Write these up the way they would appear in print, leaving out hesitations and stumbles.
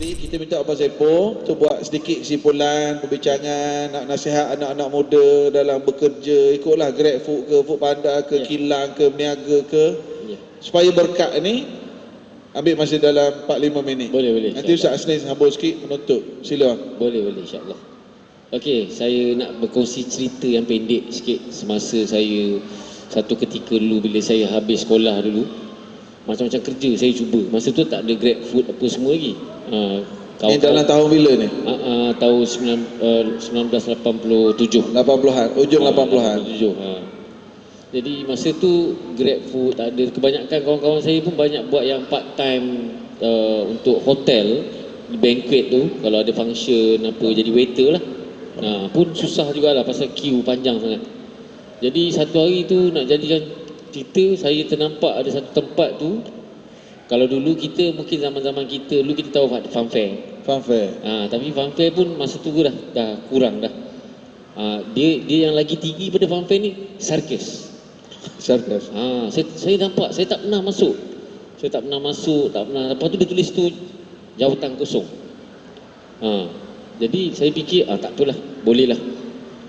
Jadi kita minta Abang Sepo tu buat sedikit kesimpulan, perbincangan, nak nasihat anak-anak muda dalam bekerja, ikutlah GrabFood ke, Foodpanda ke, Kilang ke, Meniaga ke, supaya berkat ni ambil masa dalam 4-5 minit. Boleh. Nanti Ustaz Asnin sambung sikit menutup. Sila. Boleh insya-Allah. Okey, saya nak berkongsi cerita yang pendek sikit semasa saya satu ketika dulu bila saya habis sekolah dulu. Macam-macam kerja saya cuba. Masa tu tak ada GrabFood apa semua lagi. Ini dalam tahun bila ni? Tahun 1987. 80-an, ujung 80-an. Jadi masa tu GrabFood tak ada. Kebanyakan kawan-kawan saya pun banyak buat yang part time untuk hotel, banquet tu, kalau ada function apa jadi waiter lah. Pun susah jugalah pasal queue panjang sangat. Jadi satu hari tu nak jadikan cerita, saya ternampak ada satu tempat tu. Kalau dulu kita, mungkin zaman-zaman kita dulu kita tahu funfair. Tapi funfair pun masa tu dah kurang dah. Dia yang lagi tinggi pada funfair ni circus. Saya nampak, saya tak pernah masuk. Lepas tu dia tulis tu jawatan kosong. Jadi saya fikir tak apalah, boleh lah.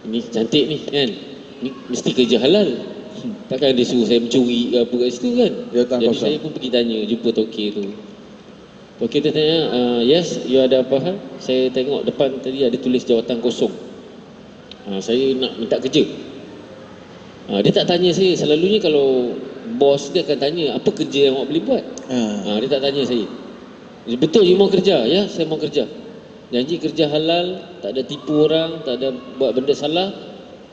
Ini cantik ni kan. Ni mesti kerja halal. Takkan dia suruh saya mencuri ke apa kat situ kan. Jadi saya pun pergi tanya, jumpa tokek tu. Tokek tu tanya, yes, you ada apa hal? Saya tengok depan tadi ada tulis jawatan kosong. Saya nak minta kerja. Dia tak tanya saya. Selalunya kalau bos dia akan tanya, apa kerja yang awak boleh buat? Dia tak tanya saya. Betul you mau kerja? Ya, saya mau kerja. Janji kerja halal, tak ada tipu orang, tak ada buat benda salah.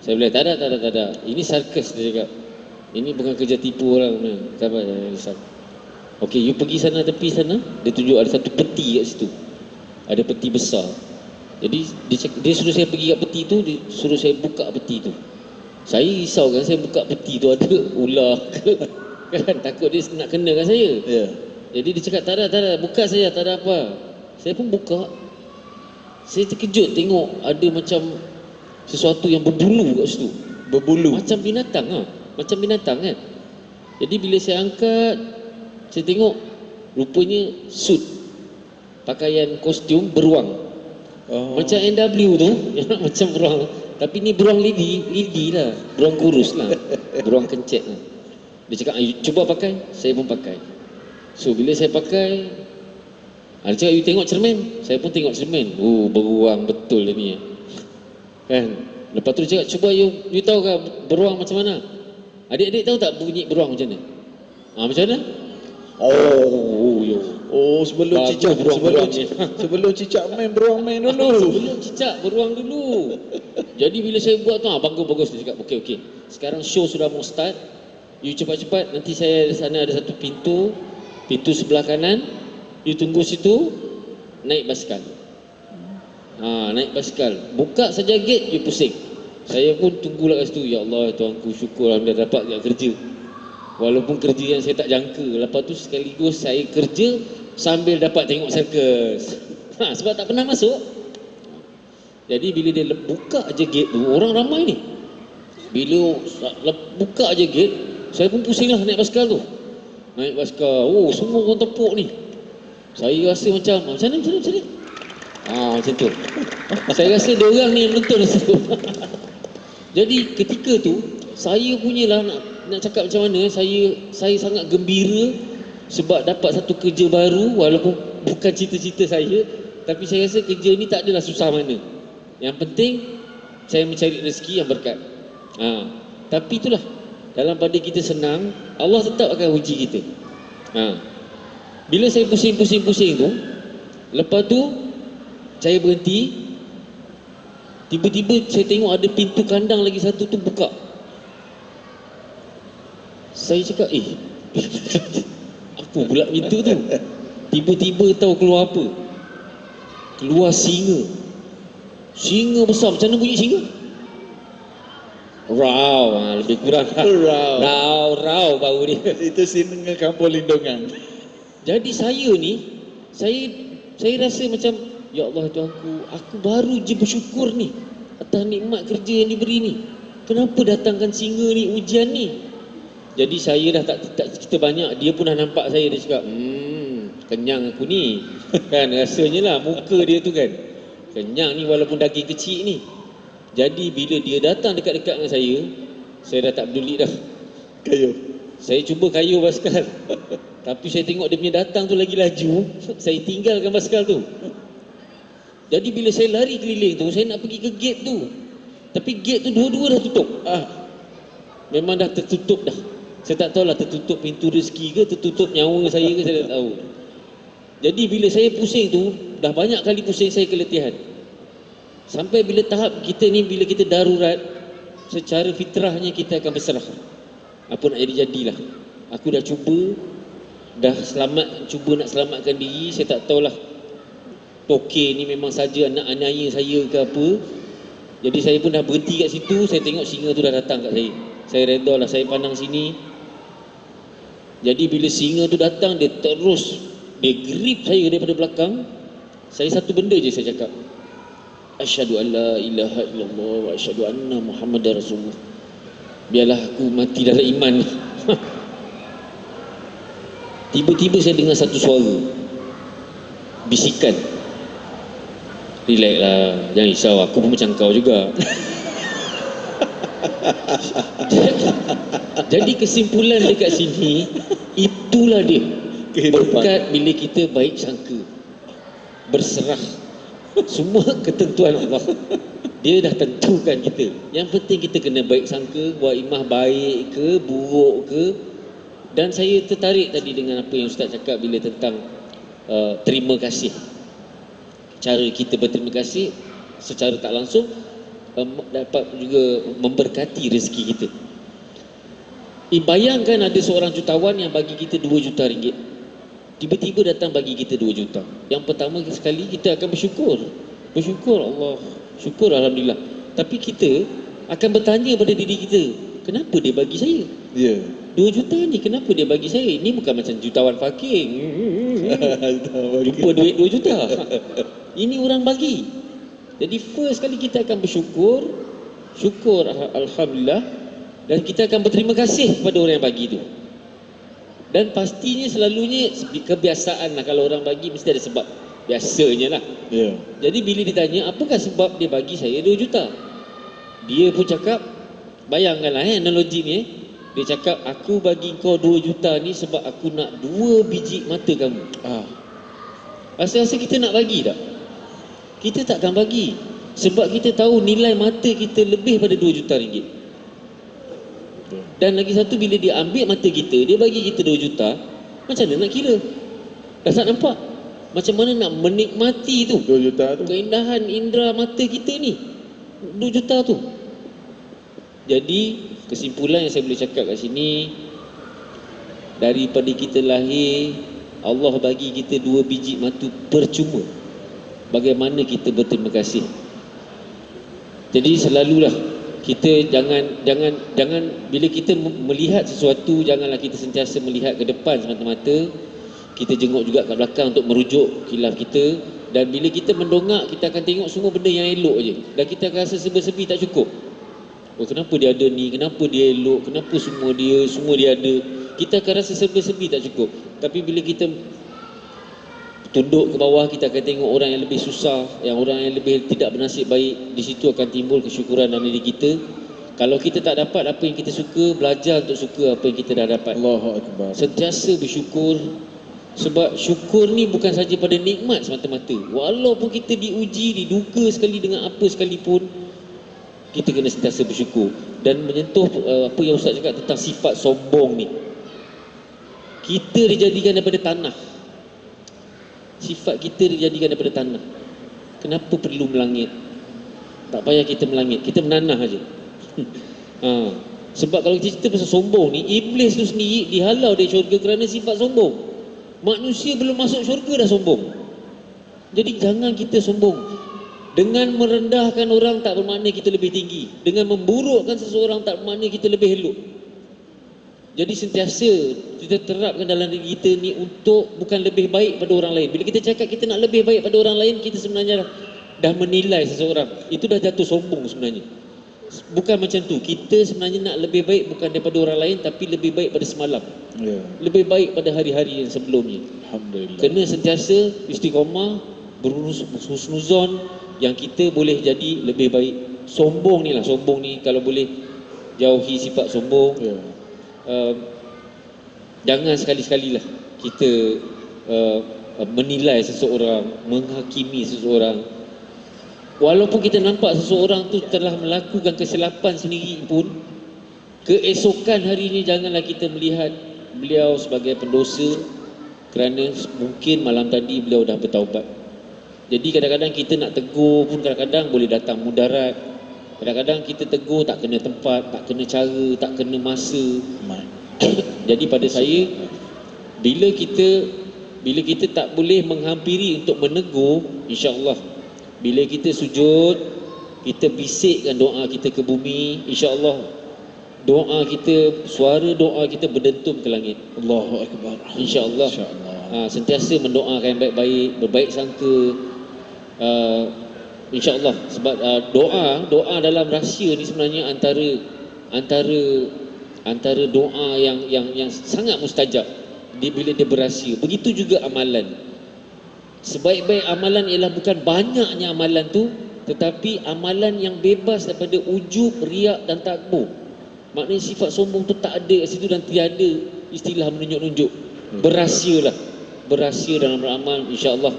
Saya bilang, tak ada. Ini sarkas, dia cakap. Ini bukan kerja tipu orang. Sabar. Okey, you pergi sana, tepi sana. Dia tunjuk ada satu peti kat situ. Ada peti besar. Jadi dia suruh saya pergi kat peti tu, dia suruh saya buka peti tu. Saya risau kan, saya buka peti tu ada ular ke kan, takut dia nak kenakan saya. Jadi dia cakap, tak ada, buka saya, tak ada apa. Saya pun buka. Saya terkejut tengok ada macam sesuatu yang berbulu kat situ. Macam binatang kan. Jadi bila saya angkat, saya tengok rupanya suit, pakaian kostum beruang. Macam NW tu macam beruang. Tapi ni beruang lidi lah. Beruang kurus lah. Beruang kencet lah. Dia cakap, cuba pakai. Saya pun pakai. So bila saya pakai, dia cakap, you tengok cermin. Saya pun tengok cermin. Beruang betul dia ni kan. Lepas tu dia cakap, cuba you tahu ke beruang macam mana? Adik-adik tahu tak bunyi beruang macam mana? Macam mana? Sebelum cicak main, beruang main dulu. Sebelum cicak, beruang dulu. Jadi bila saya buat tu, bagus. Dia cakap, okey. Sekarang show sudah mau start. You cepat-cepat, nanti saya di sana ada satu pintu sebelah kanan. You tunggu situ, naik basikal. Naik basikal. Buka saja gate, you pusing. Saya pun tunggulah kat situ. Ya Allah, Tuanku, syukur alhamdulillah dapat kerja. Walaupun kerja yang saya tak jangka. Lepas tu sekaligus saya kerja sambil dapat tengok sirkus. Sebab tak pernah masuk. Jadi bila dia buka aja gate tu, orang ramai ni. Bila buka aja gate, saya pun pusing lah naik basikal tu. Naik basikal, semua orang tepuk ni. Saya rasa macam ni. Macam tu. Saya rasa dia orang ni yang menonton situ. Jadi ketika tu saya punyalah nak cakap macam mana, saya sangat gembira sebab dapat satu kerja baru, walaupun bukan cita-cita saya, tapi saya rasa kerja ni tak adalah susah mana. Yang penting saya mencari rezeki yang berkat. Tapi itulah, dalam pada kita senang, Allah tetap akan uji kita. Bila saya pusing tu, lepas tu saya berhenti. Tiba-tiba saya tengok ada pintu kandang lagi satu tu buka. Saya cakap, apa pula pintu tu? Tiba-tiba tahu keluar apa? Keluar singa. Singa besar. Macam mana bunyi singa? Rau, lebih kurang. Rau bau dia. Itu singa kampung lindungan. Jadi saya ni, saya rasa macam, ya Allah Tuanku, aku baru je bersyukur ni atas nikmat kerja yang diberi ni. Kenapa datangkan singa ni, ujian ni? Jadi saya dah tak cerita banyak. Dia pun dah nampak saya. Dia cakap, kenyang aku ni. Kan rasanya lah muka dia tu kan. Kenyang ni walaupun daging kecil ni. Jadi bila dia datang dekat-dekat dengan saya dah tak peduli dah. Kayu. Saya cuba kayuh basikal. Tapi saya tengok dia punya datang tu lagi laju, saya tinggalkan basikal tu. Jadi bila saya lari keliling tu, saya nak pergi ke gate tu. Tapi gate tu dua-dua dah tutup. Memang dah tertutup dah. Saya tak tahulah tertutup pintu rezeki ke, tertutup nyawa saya ke, saya tak tahu. Jadi bila saya pusing tu, dah banyak kali pusing saya keletihan. Sampai bila tahap kita ni, bila kita darurat, secara fitrahnya kita akan berserah. Apa nak jadi-jadilah. Aku dah cuba, cuba nak selamatkan diri. Saya tak tahulah Tokey ni memang saja anak anaya saya ke apa. Jadi saya pun dah berhenti kat situ. Saya tengok singa tu dah datang kat saya. Saya redha lah, saya pandang sini. Jadi bila singa tu datang, dia grip saya daripada belakang. Saya satu benda je saya cakap, asyhadu an la ilaha illallah wa asyhadu anna Muhammadar Rasulullah. Biarlah aku mati dalam iman. Tiba-tiba saya dengar satu suara, bisikan, relax lah, jangan risau, aku pun macam kau juga. Jadi kesimpulan dekat sini, itulah dia berkat bila kita baik sangka, berserah. Semua ketentuan Allah, dia dah tentukan kita. Yang penting kita kena baik sangka, buat imah baik ke, buruk ke. Dan saya tertarik tadi dengan apa yang Ustaz cakap bila tentang terima kasih. Cara kita berterima kasih secara tak langsung dapat juga memberkati rezeki kita. Bayangkan ada seorang jutawan yang bagi kita 2 juta ringgit. Tiba-tiba datang bagi kita 2 juta. Yang pertama sekali kita akan bersyukur. Bersyukur Allah, syukur Alhamdulillah. Tapi kita akan bertanya pada diri kita, kenapa dia bagi saya? 2 juta ni kenapa dia bagi saya? Ini bukan macam jutawan fakir. Lupa duit 2 juta. Ini orang bagi. Jadi first kali kita akan bersyukur, syukur Alhamdulillah, dan kita akan berterima kasih kepada orang yang bagi tu. Dan pastinya selalunya kebiasaan lah, kalau orang bagi mesti ada sebab. Biasanya lah. Jadi bila ditanya apakah sebab dia bagi saya 2 juta, dia pun cakap, bayangkanlah analogi ni, dia cakap aku bagi kau 2 juta ni sebab aku nak 2 biji mata kamu. Rasa-rasa kita nak bagi tak? Kita takkan bagi. Sebab kita tahu nilai mata kita lebih pada 2 juta ringgit. Dan lagi satu, bila dia ambil mata kita, dia bagi kita 2 juta, macam mana nak kira? Dah tak nampak? Macam mana nak menikmati tu 2 juta tu, keindahan indera mata kita ni 2 juta tu. Jadi kesimpulan yang saya boleh cakap kat sini, daripada kita lahir, Allah bagi kita 2 biji mata percuma. Bagaimana kita berterima kasih? Jadi selalulah kita jangan bila kita melihat sesuatu, janganlah kita sentiasa melihat ke depan semata-mata. Kita jenguk juga kat belakang untuk merujuk khilaf kita. Dan bila kita mendongak, kita akan tengok semua benda yang elok je. Dan kita akan rasa serba-serbi tak cukup. Kenapa dia ada ni, kenapa dia elok, kenapa semua dia ada. Kita akan rasa serba-serbi tak cukup. Tapi bila kita tunduk ke bawah, kita akan tengok orang yang lebih susah, yang orang yang lebih tidak bernasib baik. Di situ akan timbul kesyukuran dalam diri kita. Kalau kita tak dapat apa yang kita suka, belajar untuk suka apa yang kita dah dapat. Allahu Akbar. Sentiasa bersyukur. Sebab syukur ni bukan saja pada nikmat semata-mata. Walaupun kita diuji, diduga sekali dengan apa sekalipun, kita kena sentiasa bersyukur. Dan menyentuh apa yang Ustaz cakap tentang sifat sombong ni. Kita dijadikan daripada tanah. Sifat kita dijadikan daripada tanah. Kenapa perlu melangit? Tak payah kita melangit, kita menanah aja. Sebab kalau kita cerita pasal sombong ni, iblis tu sendiri dihalau dari syurga kerana sifat sombong. Manusia belum masuk syurga dah sombong. Jadi jangan kita sombong. Dengan merendahkan orang tak bermakna kita lebih tinggi. Dengan memburukkan seseorang tak bermakna kita lebih elok. Jadi sentiasa kita terapkan dalam diri kita ni untuk bukan lebih baik pada orang lain. Bila kita cakap kita nak lebih baik pada orang lain, kita sebenarnya dah menilai seseorang. Itu dah jatuh sombong sebenarnya. Bukan macam tu. Kita sebenarnya nak lebih baik bukan daripada orang lain, tapi lebih baik pada semalam. Lebih baik pada hari-hari yang sebelumnya. Alhamdulillah. Kena sentiasa istiqamah, berhusnuzon yang kita boleh jadi lebih baik. Sombong ni kalau boleh jauhi sifat sombong. Jangan sekali-sekali lah kita menilai seseorang, menghakimi seseorang. Walaupun kita nampak seseorang tu telah melakukan kesilapan sendiri pun, keesokan hari ini janganlah kita melihat beliau sebagai pendosa kerana mungkin malam tadi beliau dah bertaubat. Jadi kadang-kadang kita nak tegur pun kadang-kadang boleh datang mudarat. Kadang-kadang kita tegur tak kena tempat, tak kena cara, tak kena masa. Jadi pada saya, bila kita tak boleh menghampiri untuk menegur, insya-Allah bila kita sujud, kita bisikkan doa kita ke bumi, insya-Allah doa kita, suara doa kita berdentum ke langit. Allahu akbar. Insya-Allah. Sentiasa mendoakan yang baik-baik, berbaik sangka. InsyaAllah sebab doa dalam rahsia ni sebenarnya antara doa yang sangat mustajab bila dia berahsia. Begitu juga amalan. Sebaik-baik amalan ialah bukan banyaknya amalan tu, tetapi amalan yang bebas daripada ujub, riak dan takbur. Maknanya sifat sombong tu tak ada kat situ dan tiada istilah menunjuk-nunjuk. Berahsia dalam beramal, insya-Allah.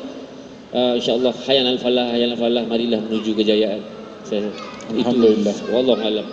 InsyaAllah hayal al-falah, marilah menuju kejayaan. Alhamdulillah. Wallahu a'lam.